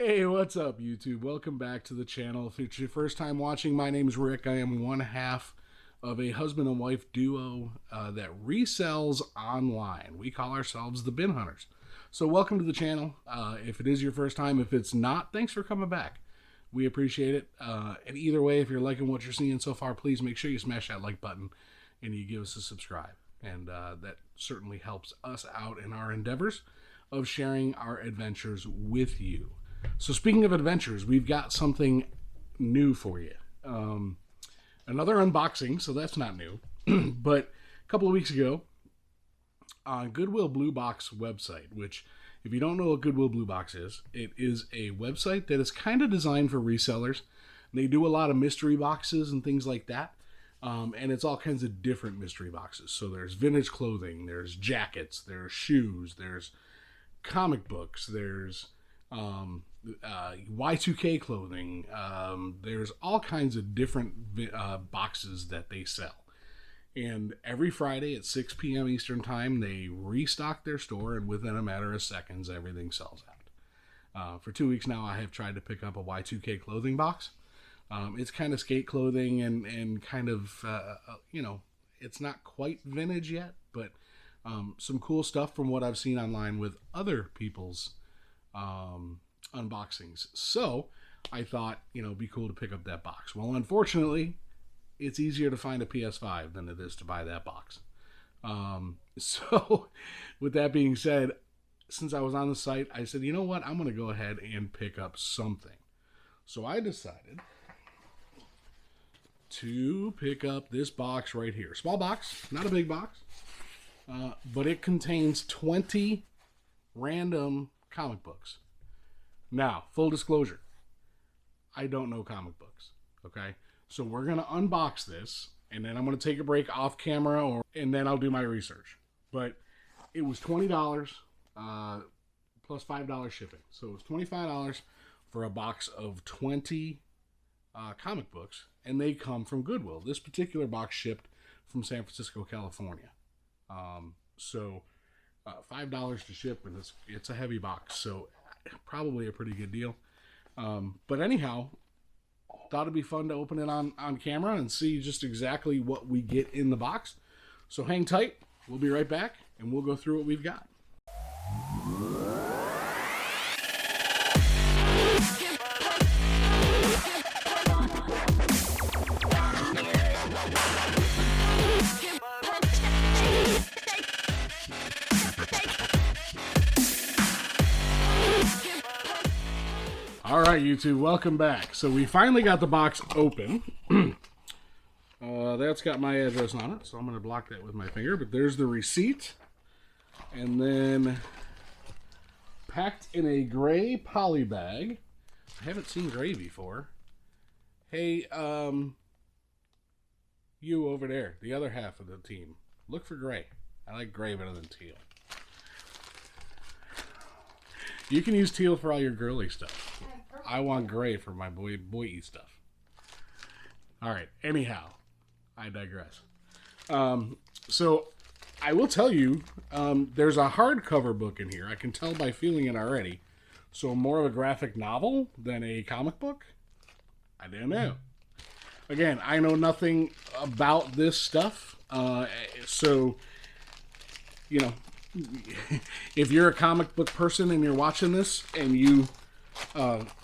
Hey, what's up, YouTube? Welcome back to the channel. If it's your first time watching, my name is Rick. I am one half of a husband and wife duo that resells online. We call ourselves the Bin Hunters. So welcome to the channel. If it is your first time, if it's not, thanks for coming back. We appreciate it. And either way, if you're liking what you're seeing so far, please make sure you smash that like button and you give us a subscribe. And that certainly helps us out in our endeavors of sharing our adventures with you. So speaking of adventures, we've got something new for you. Another unboxing, so that's not new. But a couple of weeks ago, on Goodwill BlueBox website, which if you don't know what Goodwill BlueBox is, it is a website that is kind of designed for resellers. They do a lot of mystery boxes and things like that. And it's all kinds of different mystery boxes. So there's vintage clothing, there's jackets, there's shoes, there's comic books, there's Y2K clothing. There's all kinds of different boxes that they sell. And every Friday at 6 p.m. Eastern Time, they restock their store, and within a matter of seconds, everything sells out. For 2 weeks now, I have tried to pick up a Y2K clothing box. It's kind of skate clothing and kind of, it's not quite vintage yet, but some cool stuff from what I've seen online with other people's unboxings. So I thought, it'd be cool to pick up that box. Well, unfortunately, it's easier to find a PS5 than it is to buy that box. So with that being said, since I was on the site, I said, you know what? I'm going to go ahead and pick up something. So I decided to pick up this box right here. Small box, not a big box, but it contains 20 random comic books. Now, full disclosure, I don't know comic books, okay? So we're going to unbox this, and then I'm going to take a break off camera, and then I'll do my research. But it was $20 plus $5 shipping. So it was $25 for a box of 20 comic books, and they come from Goodwill. This particular box shipped from San Francisco, California. So $5 to ship, and it's a heavy box, so probably a pretty good deal. But anyhow, thought it'd be fun to open it on camera and see just exactly what we get in the box. So hang tight. We'll be right back, and we'll go through what we've got. All right, YouTube, welcome back. So we finally got the box open. That's got my address on it, so I'm going to block that with my finger. But there's the receipt. And then packed in a gray poly bag. I haven't seen gray before. Hey, you over there, the other half of the team, look for gray. I like gray better than teal. You can use teal for all your girly stuff. I want gray for my boy stuff. All right. Anyhow, I digress. So I will tell you, there's a hardcover book in here. I can tell by feeling it already. So more of a graphic novel than a comic book? I don't know. Again, I know nothing about this stuff. So, if you're a comic book person and you're watching this and you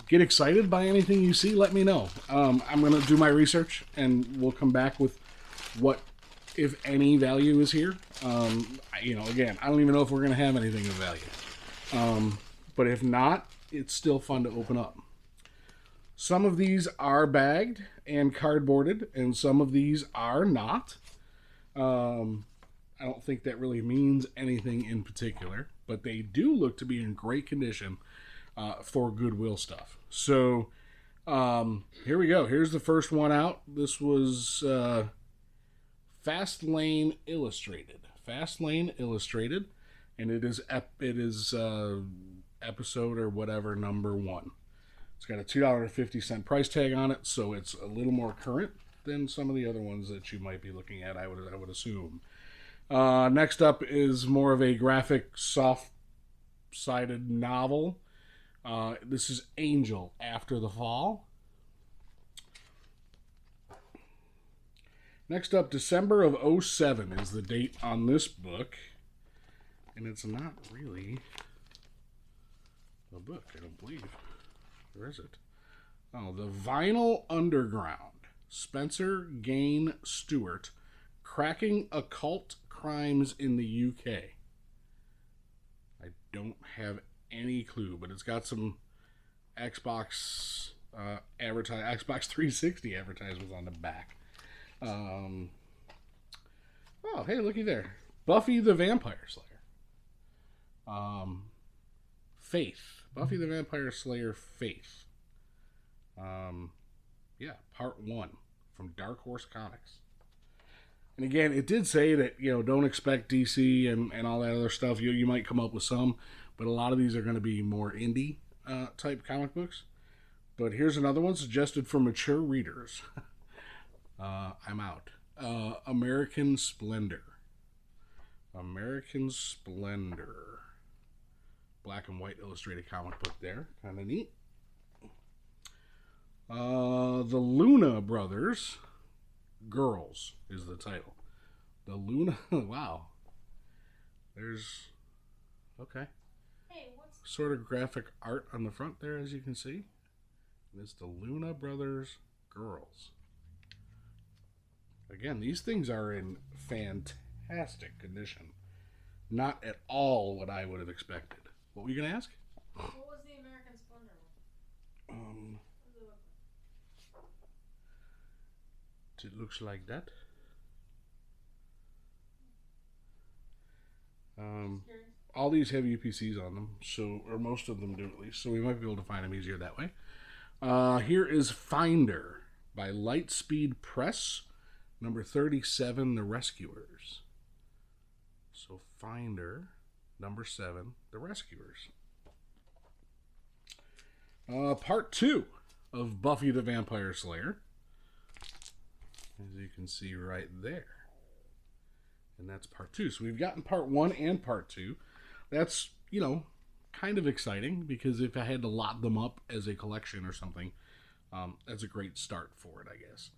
get excited by anything you see, let me know. I'm going to do my research and we'll come back with what, if any, value is here. Again, I don't even know if we're going to have anything of value. But if not, it's still fun to open up. Some of these are bagged and cardboarded, and some of these are not. I don't think that really means anything in particular, but they do look to be in great condition for Goodwill stuff. So here we go. Here's the first one out. This was Fast Lane Illustrated. Fast Lane Illustrated, and it is episode or whatever number 1. It's got a $2.50 price tag on it, so it's a little more current than some of the other ones that you might be looking at, I would assume. Next up is more of a graphic, soft-sided novel. This is Angel After the Fall. Next up, December of 2007 is the date on this book. And it's not really a book, I don't believe. Where is it? Oh, The Vinyl Underground. Spencer Gain Stewart. Cracking Occult Crimes in the UK. I don't have any clue, but it's got some Xbox Xbox 360 advertisements on the back. Oh, hey, looky there. Buffy the Vampire Slayer. Faith. Buffy the Vampire Slayer Faith. Yeah, part 1 from Dark Horse Comics. And again, it did say that, don't expect DC and all that other stuff. You might come up with some, but a lot of these are going to be more indie type comic books. But here's another one suggested for mature readers. I'm out. American Splendor. American Splendor. Black and white illustrated comic book there. Kind of neat. The Luna Brothers. Girls is the title. The Luna... Wow. There's... Okay. Hey, what's... Sort of graphic art on the front there, as you can see. And it's the Luna Brothers Girls. Again, these things are in fantastic condition. Not at all what I would have expected. What were you going to ask? What was the American Splendor one? It looks like that. All these have UPCs on them, or most of them do at least, so we might be able to find them easier that way. Here is Finder by Lightspeed Press, number 37, The Rescuers. So Finder, number 7, The Rescuers. Part 2 of Buffy the Vampire Slayer. As you can see right there. And that's part 2. So we've gotten part 1 and part 2. That's, kind of exciting, because if I had to lot them up as a collection or something, that's a great start for it, I guess.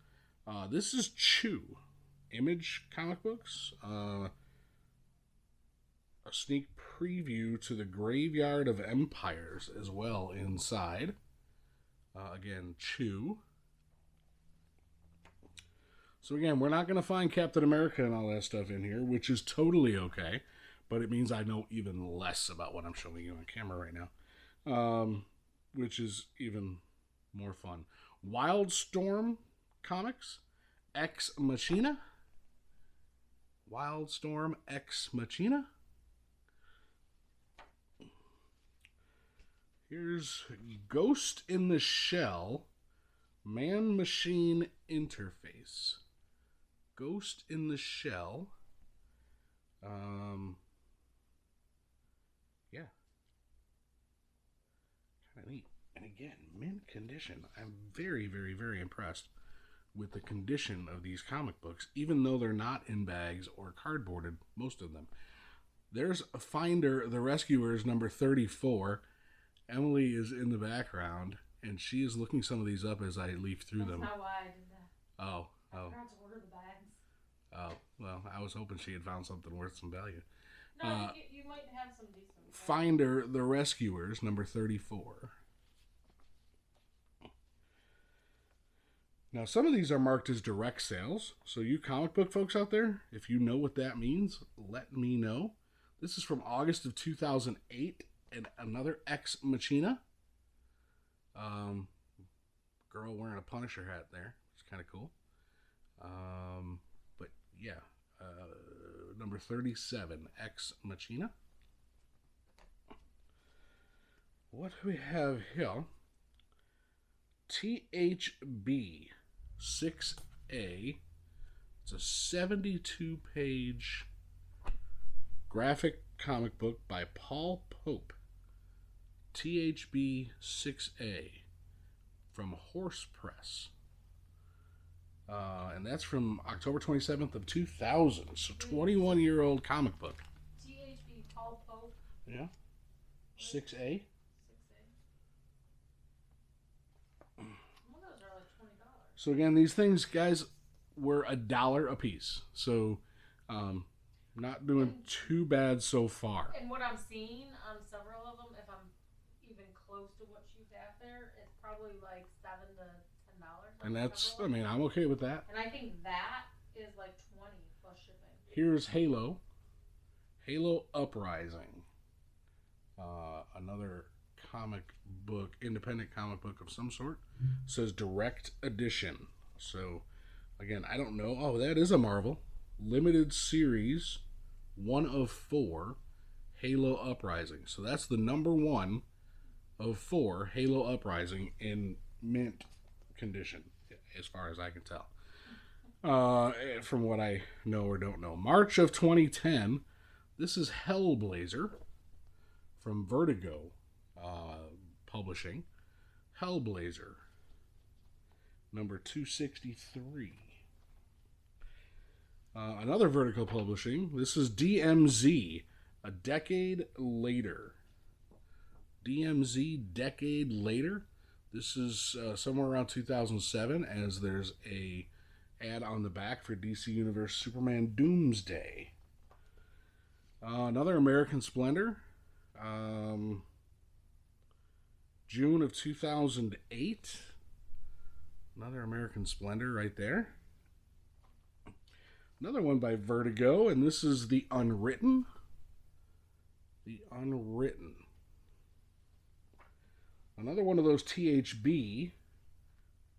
This is Chew. Image Comic Books. A sneak preview to the Graveyard of Empires as well inside. Again, Chew. So again, we're not going to find Captain America and all that stuff in here, which is totally okay, but it means I know even less about what I'm showing you on camera right now, which is even more fun. Wildstorm Comics, Ex Machina. Wildstorm Ex Machina. Here's Ghost in the Shell, Man-Machine Interface. Ghost in the Shell. Yeah. Kind of neat. And again, mint condition. I'm very, very, very impressed with the condition of these comic books, even though they're not in bags or cardboarded, most of them. There's a Finder, The Rescuers, number 34. Emily is in the background, and she is looking some of these up as I leaf through them. That's not why I did that. Oh. I forgot to order the bags. Oh, well, I was hoping she had found something worth some value. No, I think you might have some decent ones. Finder, The Rescuers, number 34. Now, some of these are marked as direct sales, so you comic book folks out there, if you know what that means, let me know. This is from August of 2008, and another Ex Machina. Girl wearing a Punisher hat there. It's kind of cool. But yeah, number 37, Ex Machina. What do we have here? THB 6A. It's a 72-page graphic comic book by Paul Pope. THB 6A from Horse Press. And that's from October 27th of 2000. So 21-year-old comic book. THB Paul Pope. Yeah. 6A. 6A. So again, these things, guys, were $1 a piece. So not doing too bad so far. And what I'm seeing on several of them, if I'm even close to what she's at there, it's probably like $7 to $10. And that's, I mean, I'm okay with that. And I think that is like 20 plus shipping. Here's Halo Uprising, another comic book, independent comic book of some sort. It says direct edition. So again, I don't know. Oh, that is a Marvel limited series, 1 of 4, Halo Uprising. So that's the number 1 of 4, Halo Uprising, in mint condition, as far as I can tell. From what I know or don't know. March of 2010, this is Hellblazer from Vertigo Publishing. Hellblazer, number 263. Another Vertigo Publishing. This is DMZ, A Decade Later. DMZ, Decade Later. This is somewhere around 2007, as there's a ad on the back for DC Universe Superman Doomsday. Another American Splendor. June of 2008. Another American Splendor right there. Another one by Vertigo, and this is The Unwritten. The Unwritten. Another one of those THB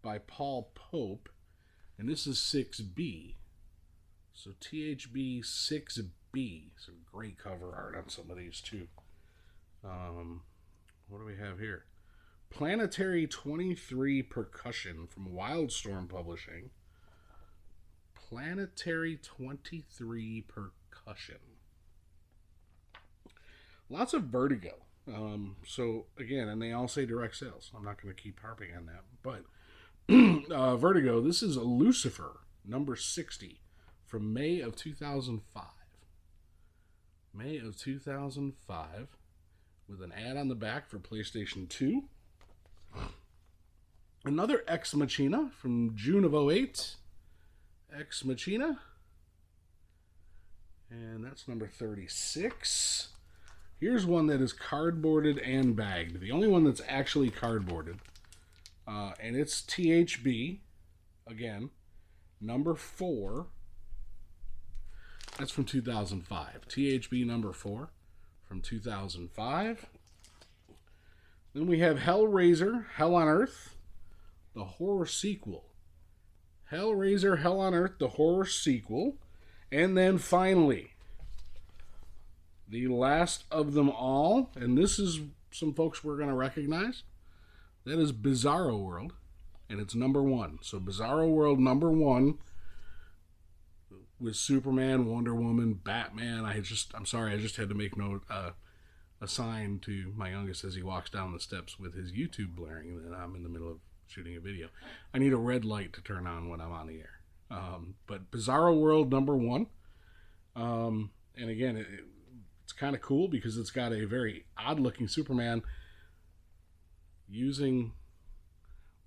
by Paul Pope, and this is 6B. So THB 6B. Some great cover art on some of these too. What do we have here? Planetary 23 Percussion from Wildstorm Publishing. Planetary 23 Percussion. Lots of Vertigo. So again, and they all say direct sales. I'm not going to keep harping on that, but Vertigo. This is Lucifer, number 60, from May of 2005. May of 2005, with an ad on the back for PlayStation 2. Another Ex Machina from June of 2008. Ex Machina. And that's number 36. Here's one that is cardboarded and bagged. The only one that's actually cardboarded. And it's THB. Again, number 4. That's from 2005. THB number 4 from 2005. Then we have Hellraiser, Hell on Earth, the horror sequel. Hellraiser, Hell on Earth, the horror sequel. And then finally, the last of them all, and this is some folks we're going to recognize. That is Bizarro World, and it's number 1. So Bizarro World number 1 with Superman, Wonder Woman, Batman. I'm sorry, I just had to make note, a sign to my youngest as he walks down the steps with his YouTube blaring that I'm in the middle of shooting a video. I need a red light to turn on when I'm on the air. But Bizarro World number 1. And again, it's kind of cool because it's got a very odd-looking Superman using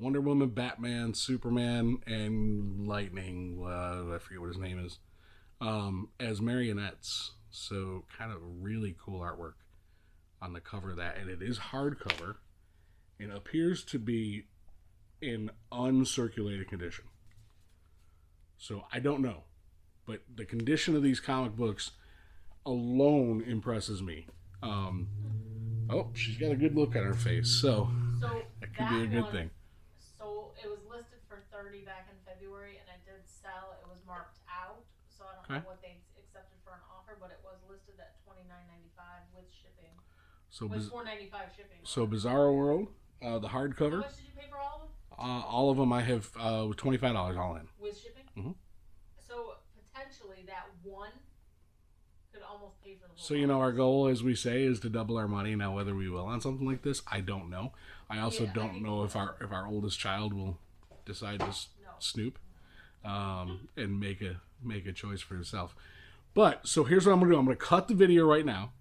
Wonder Woman, Batman, Superman, and Lightning, I forget what his name is, as marionettes. So kind of really cool artwork on the cover of that. And it is hardcover and appears to be in uncirculated condition. So I don't know. But the condition of these comic books alone impresses me. Oh, she's got a good look on her face. So that could be a good thing. So it was listed for $30 back in February, and it did sell. It was marked out, so I don't know what they accepted for an offer, but it was listed at $29.95 with shipping. So with $4.95 shipping. So Bizarro World, the hardcover. How much did you pay for all of them? All of them I have $25 all in. With shipping? Mm-hmm. So potentially that one could almost pay for the whole So, you know, our goal, as we say, is to double our money. Now, whether we will on something like this, I don't know. I also don't know if our oldest child will decide to snoop and make a choice for himself. But, so here's what I'm going to do. I'm going to cut the video right now.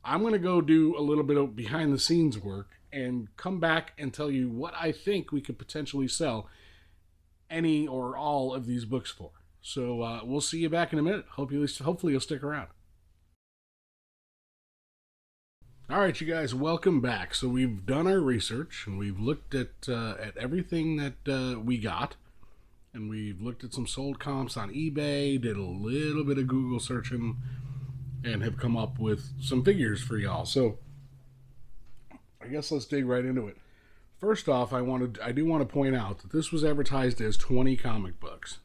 I'm going to go do a little bit of behind-the-scenes work and come back and tell you what I think we could potentially sell any or all of these books for. So we'll see you back in a minute. Hopefully you'll stick around. All right, you guys, welcome back. So we've done our research and we've looked at everything that we got, and we've looked at some sold comps on eBay, did a little bit of Google searching, and have come up with some figures for y'all. So I guess let's dig right into it. First off, I do want to point out that this was advertised as 20 comic books.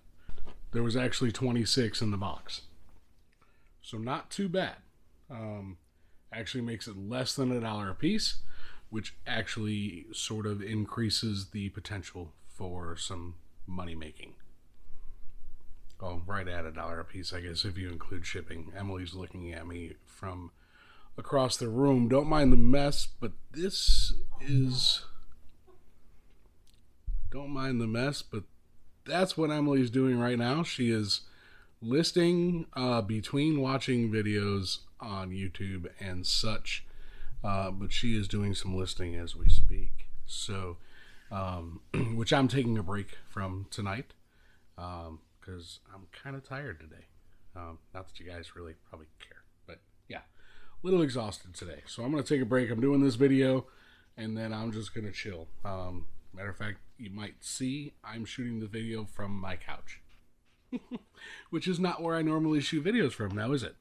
There was actually 26 in the box. So not too bad. Actually makes it less than $1 a piece, which actually sort of increases the potential for some money making. Oh, right at $1 a piece, I guess, if you include shipping. Emily's looking at me from across the room. Don't mind the mess, but this is... Don't mind the mess, but that's what Emily's doing right now. She is listing between watching videos on YouTube and such, but she is doing some listing as we speak. So, which I'm taking a break from tonight, because I'm kind of tired today. Not that you guys really probably care, but yeah, a little exhausted today. So I'm going to take a break. I'm doing this video, and then I'm just going to chill. Matter of fact, you might see I'm shooting the video from my couch, which is not where I normally shoot videos from now, is it?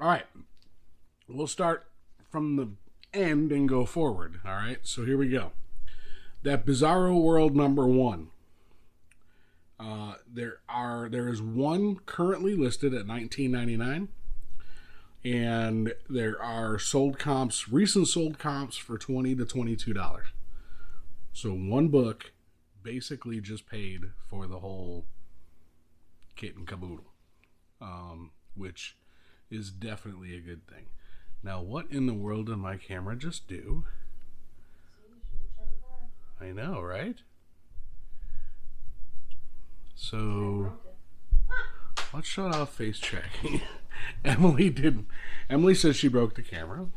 All right, we'll start from the end and go forward. All right, so here we go. That Bizarro World #1. There is one currently listed at $19.99, and there are recent sold comps for $20 to $22. So one book basically just paid for the whole kit and caboodle, which is definitely a good thing. Now, what in the world did my camera just do? I know, right? So let's shut off face tracking. Emily didn't. Emily says she broke the camera,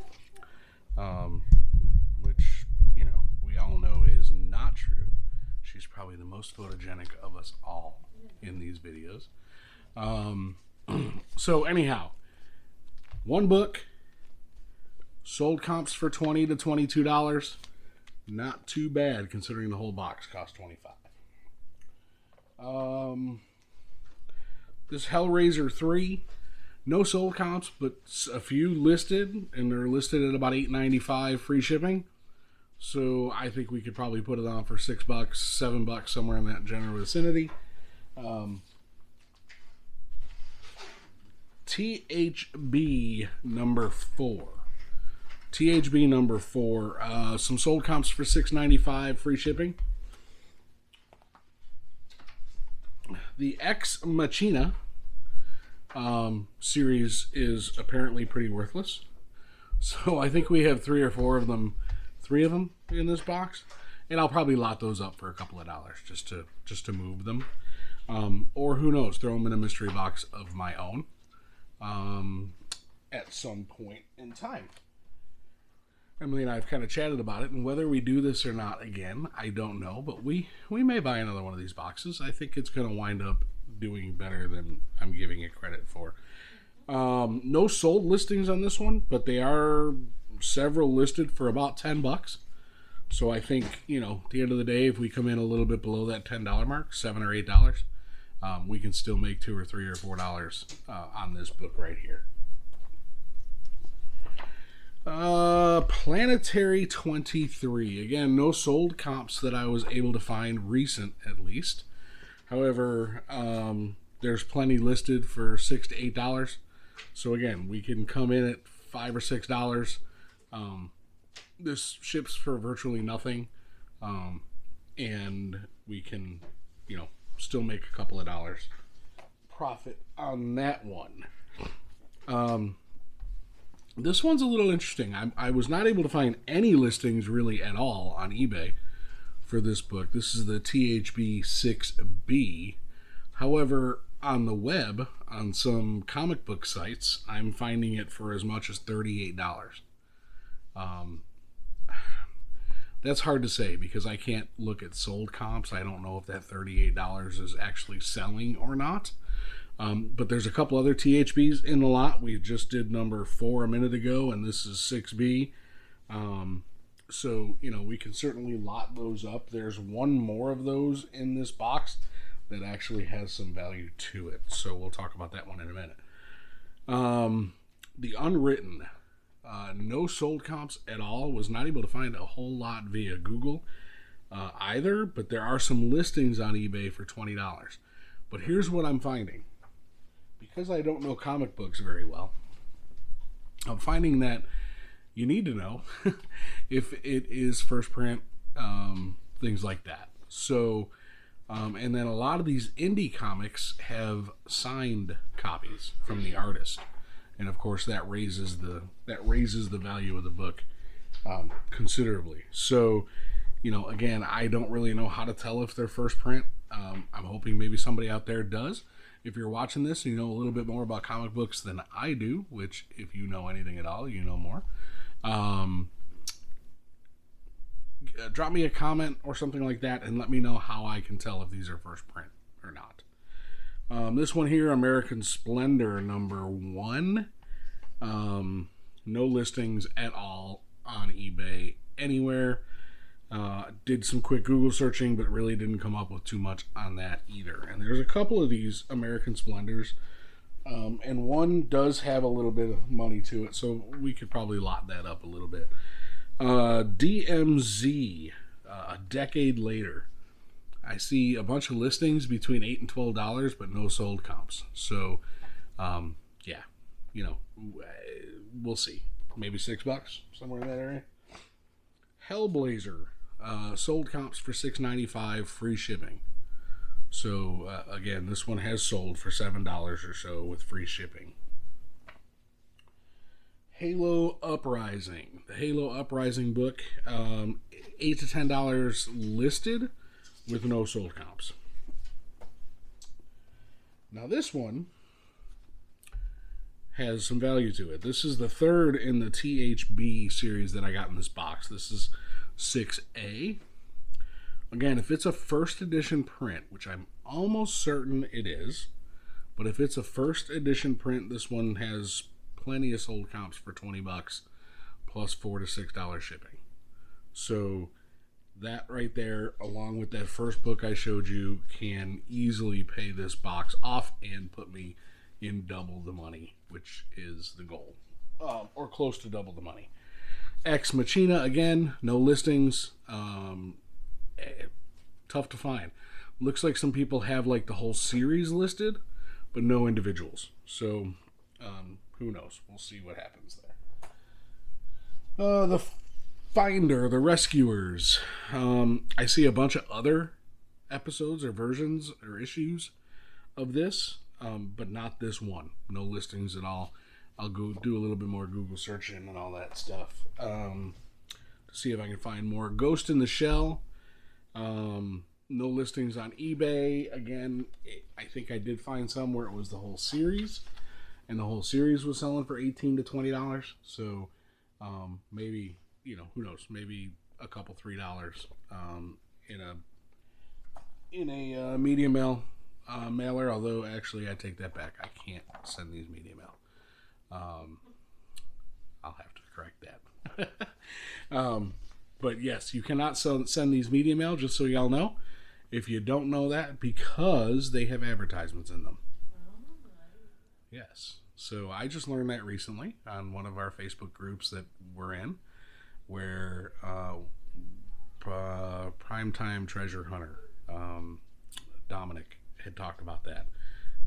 which, we all know is not true. She's probably the most photogenic of us all in these videos. So anyhow, one book, sold comps for $20 to $22. Not too bad considering the whole box cost $25. This Hellblazer 3, no sold comps, but a few listed, and they're listed at about $8.95 free shipping. So I think we could probably put it on for $6, $7, somewhere in that general vicinity. THB #4. THB #4. Some sold comps for $6.95 free shipping. The Ex Machina series is apparently pretty worthless. So I think we have three of them in this box, and I'll probably lot those up for a couple of dollars just to move them, or who knows, throw them in a mystery box of my own at some point in time. Emily and I have kind of chatted about it, and whether we do this or not again, I don't know, but we may buy another one of these boxes. I think it's going to wind up doing better than I'm giving it credit for. No sold listings on this one, but they are several listed for about $10. So I think, at the end of the day, if we come in a little bit below that $10 mark, $7 or $8, we can still make $2 or $3 or $4 on this book right here. Planetary 23. Again, no sold comps that I was able to find, recent at least. However, there's plenty listed for $6 to $8. So again, we can come in at $5 or $6. This ships for virtually nothing, and we can, still make a couple of dollars profit on that one. This one's a little interesting. I was not able to find any listings really at all on eBay for this book. This is the THB 6B. However, on the web, on some comic book sites, I'm finding it for as much as $38. That's hard to say because I can't look at sold comps. I don't know if that $38 is actually selling or not. But there's a couple other THBs in the lot. We just did number 4 a minute ago, and this is 6B. So, we can certainly lot those up. There's one more of those in this box that actually has some value to it. So we'll talk about that one in a minute. The Unwritten, no sold comps at all. Was not able to find a whole lot via Google either, but there are some listings on eBay for $20. But here's what I'm finding. Because I don't know comic books very well, I'm finding that you need to know if it is first print, things like that. So, and then a lot of these indie comics have signed copies from the artist, and of course that raises the value of the book considerably. So, again, I don't really know how to tell if they're first print. I'm hoping maybe somebody out there does. If you're watching this and you know a little bit more about comic books than I do, which if you know anything at all, you know more, drop me a comment or something like that and let me know how I can tell if these are first print or not. This one here, American Splendor number 1. No listings at all on eBay anywhere. Did some quick Google searching, but really didn't come up with too much on that either. And there's a couple of these American Splendors, and one does have a little bit of money to it, so we could probably lot that up a little bit. DMZ, a decade later. I see a bunch of listings between $8 and $12, but no sold comps. So, yeah, we'll see. Maybe $6, somewhere in that area. Hellblazer. Sold comps for $6.95, free shipping. So again, this one has sold for $7 or so with free shipping. Halo Uprising. The Halo Uprising book, $8 to $10 listed with no sold comps. Now this one has some value to it. This is the third in the THB series that I got in this box. This is 6A. Again, if it's a first edition print, which I'm almost certain it is, but if it's a first edition print, this one has plenty of sold comps for $20 plus $4 to $6 shipping. So that right there, along with that first book I showed you, can easily pay this box off and put me in double the money, which is the goal, or close to double the money. Ex Machina, again, no listings. Tough to find. Looks like some people have like the whole series listed, but no individuals. So, who knows? We'll see what happens there. The Finder, The Rescuers. I see a bunch of other episodes or versions or issues of this, but not this one. No listings at all. I'll go do a little bit more Google searching and all that stuff to see if I can find more. Ghost in the Shell. No listings on eBay. Again, I think I did find some where it was the whole series, and the whole series was selling for $18 to $20. So maybe, who knows? Maybe a couple $3 in a media mail mailer. Although actually, I take that back. I can't send these media mail. I'll have to correct that. But yes, you cannot send these media mail, just so y'all know. If you don't know that, because they have advertisements in them. Yes. So I just learned that recently on one of our Facebook groups that we're in, where Primetime Treasure Hunter, Dominic, had talked about that,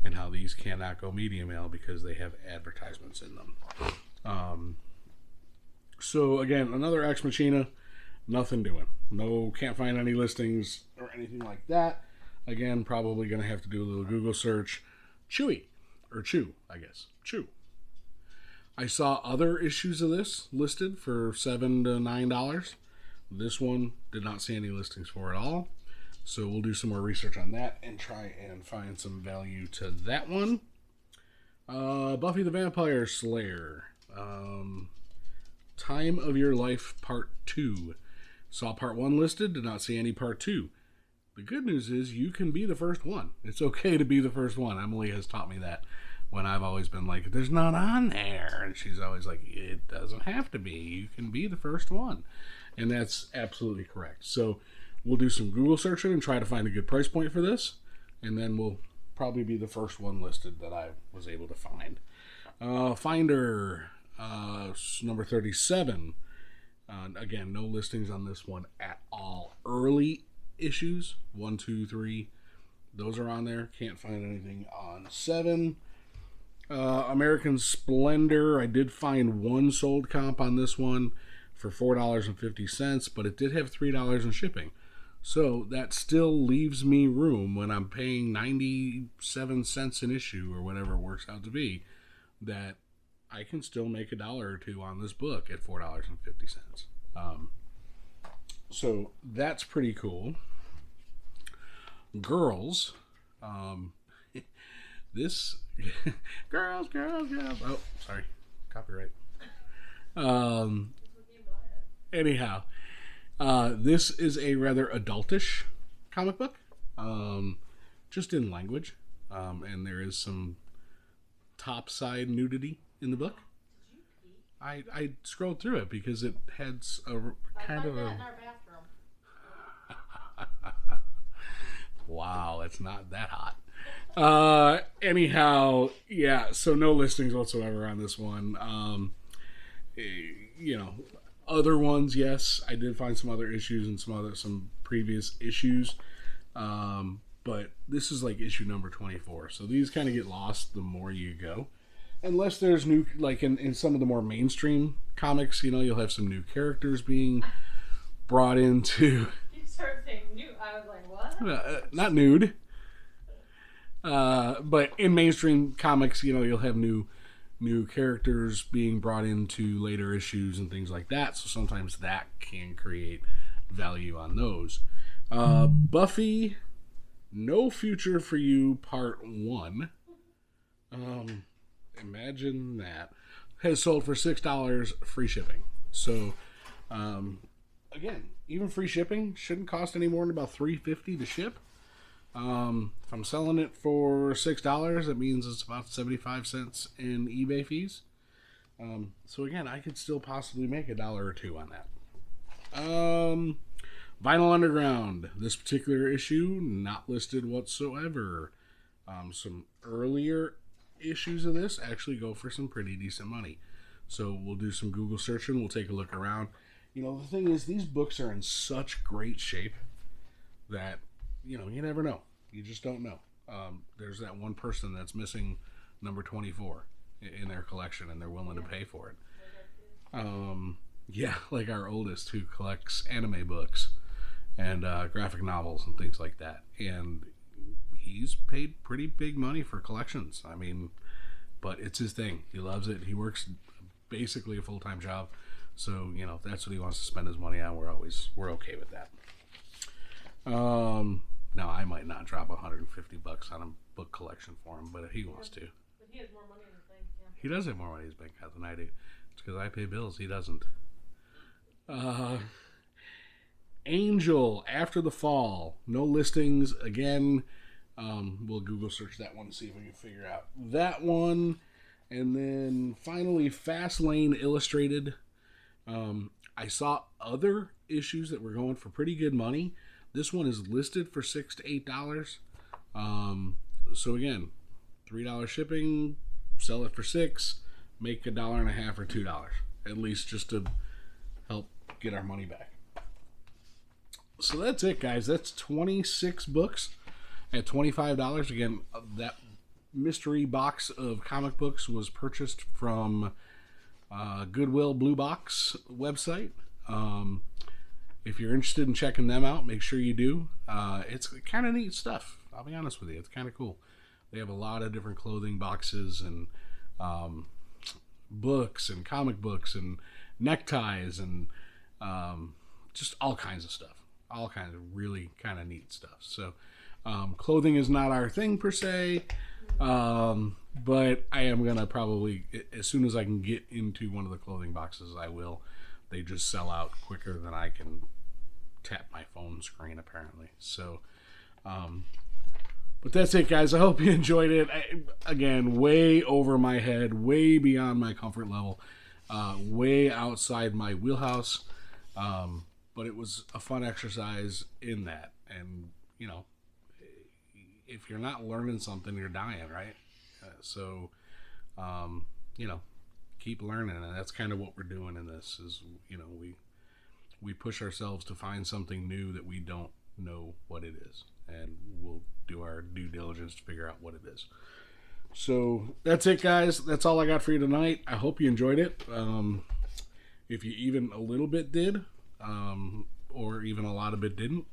and how these cannot go media mail because they have advertisements in them. So again, another Ex Machina, nothing doing. No, can't find any listings or anything like that. Again, probably going to have to do a little Google search. Chew, I guess. Chew. I saw other issues of this listed for $7 to $9. This one did not see any listings for at all. So we'll do some more research on that and try and find some value to that one. Buffy the Vampire Slayer. Time of Your Life Part 2. Saw part 1 listed, did not see any part 2. The good news is you can be the first one. It's okay to be the first one. Emily has taught me that when I've always been like, there's not on there. And she's always like, it doesn't have to be. You can be the first one. And that's absolutely correct. So we'll do some Google searching and try to find a good price point for this. And then we'll probably be the first one listed that I was able to find. Finder, number 37. Again, no listings on this one at all. Early issues, 1, 2, 3. Those are on there. Can't find anything on 7. American Splendor. I did find one sold comp on this one for $4.50, but it did have $3 in shipping. So that still leaves me room when I'm paying 97 cents an issue or whatever it works out to be, that I can still make $1 or $2 on this book at $4.50. So that's pretty cool. Girls. This girls. Oh, sorry, copyright. Anyhow, this is a rather adultish comic book, just in language, and there is some topside nudity in the book. I scrolled through it because it had a kind of a. In our bathroom. Wow, it's not that hot. Anyhow, yeah, so no listings whatsoever on this one. Other ones, yes, I did find some other issues and some previous issues. But this is like issue number 24. So these kind of get lost the more you go. Unless there's new, like in some of the more mainstream comics, you'll have some new characters being brought into. You started saying new. I was like, what? Not nude. But in mainstream comics, you'll have new characters being brought into later issues and things like that. So sometimes that can create value on those. Buffy, No Future for You, Part 1. Imagine that. Has sold for $6, free shipping. So, again, even free shipping shouldn't cost any more than about $3.50 to ship. If I'm selling it for $6, that means it's about 75 cents in eBay fees. So again, I could still possibly make $1 or $2 on that. Vinyl Underground. This particular issue, not listed whatsoever. Some earlier issues of this actually go for some pretty decent money. So we'll do some Google searching. We'll take a look around. The thing is, these books are in such great shape that you never know. You just don't know. There's that one person that's missing number 24 in their collection, and they're willing to pay for it. Yeah, like our oldest, who collects anime books and graphic novels and things like that. And he's paid pretty big money for collections. I mean, but it's his thing. He loves it. He works basically a full-time job. So, if that's what he wants to spend his money on, we're okay with that. Now, I might not drop $150 on a book collection for him, but if he wants to. But he has more money in his bank account. He does have more money in his bank account than I do. It's because I pay bills. He doesn't. Angel, After the Fall. No listings. Again, we'll Google search that one to see if we can figure out that one. And then finally, Fastlane Illustrated. I saw other issues that were going for pretty good money. This one is listed for $6 to $8. So again, $3 shipping, sell it for $6, make $1.50 or $2, at least, just to help get our money back. So that's it, guys. That's 26 books at $25. Again, that mystery box of comic books was purchased from Goodwill BlueBox website. If you're interested in checking them out, make sure you do. It's kind of neat stuff. I'll be honest with you. It's kind of cool. They have a lot of different clothing boxes and books and comic books and neckties and just all kinds of stuff. All kinds of really kind of neat stuff. So clothing is not our thing per se, but I am going to probably, as soon as I can get into one of the clothing boxes, I will. They just sell out quicker than I can tap my phone screen apparently. So, but that's it, guys. I hope you enjoyed it. Again, way over my head, way beyond my comfort level, way outside my wheelhouse. But it was a fun exercise in that. And, you know, if you're not learning something, you're dying, right? So, you know, keep learning. And that's kind of what we're doing in this is, you know, we push ourselves to find something new that we don't know what it is. And we'll do our due diligence to figure out what it is. So that's it, guys. That's all I got for you tonight. I hope you enjoyed it. If you even a little bit did, or even a lot of it didn't,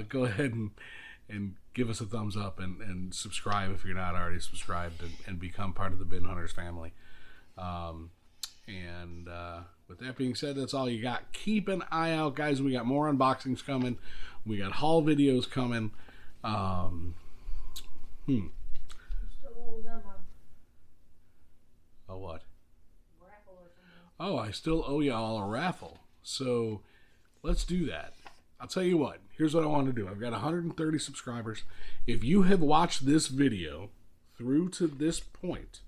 go ahead and give us a thumbs up and subscribe if you're not already subscribed and become part of the Bin Hunters family. With that being said, that's all you got. Keep an eye out, guys. We got more unboxings coming. We got haul videos coming. A what? Raffle or something. Oh, I still owe you all a raffle. So let's do that. I'll tell you what. Here's what I want to do. I've got 130 subscribers. If you have watched this video through to this point,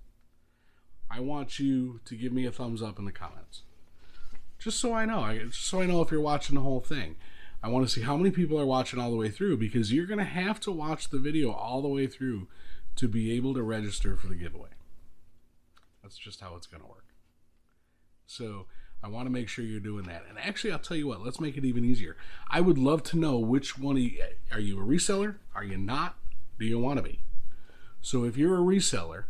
I want you to give me a thumbs up in the comments. Just so I know. Just so I know if you're watching the whole thing. I want to see how many people are watching all the way through, because you're going to have to watch the video all the way through to be able to register for the giveaway. That's just how it's going to work. So I want to make sure you're doing that. And actually, I'll tell you what, let's make it even easier. I would love to know which one are you a reseller? Are you not? Do you want to be? So if you're a reseller,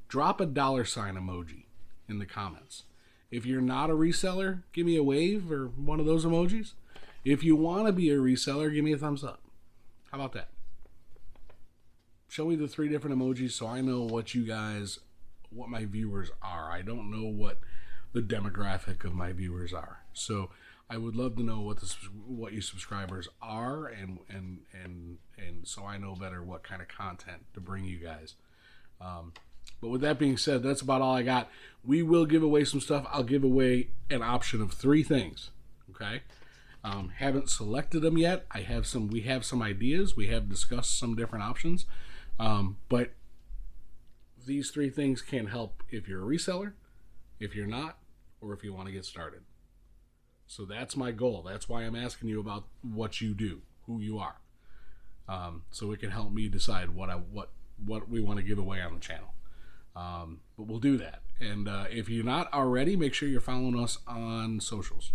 drop a $ emoji in the comments. If you're not a reseller, give me a wave or one of those emojis. If you want to be a reseller, give me a thumbs up. How about that? Show me the 3 different emojis so I know what my viewers are. I don't know what the demographic of my viewers are. So I would love to know what your subscribers are, and so I know better what kind of content to bring you guys. But with that being said, that's about all I got. We will give away some stuff. I'll give away an option of 3 things. Okay? Haven't selected them yet. We have some ideas. We have discussed some different options. But these 3 things can help if you're a reseller, if you're not, or if you want to get started. So that's my goal. That's why I'm asking you about what you do, who you are. So it can help me decide what we want to give away on the channel. But we'll do that. And if you're not already, make sure you're following us on socials.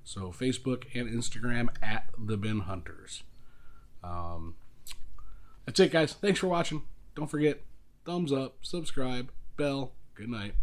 So Facebook and Instagram at The Bin Hunters. That's it, guys. Thanks for watching. Don't forget, thumbs up, subscribe, bell. Good night.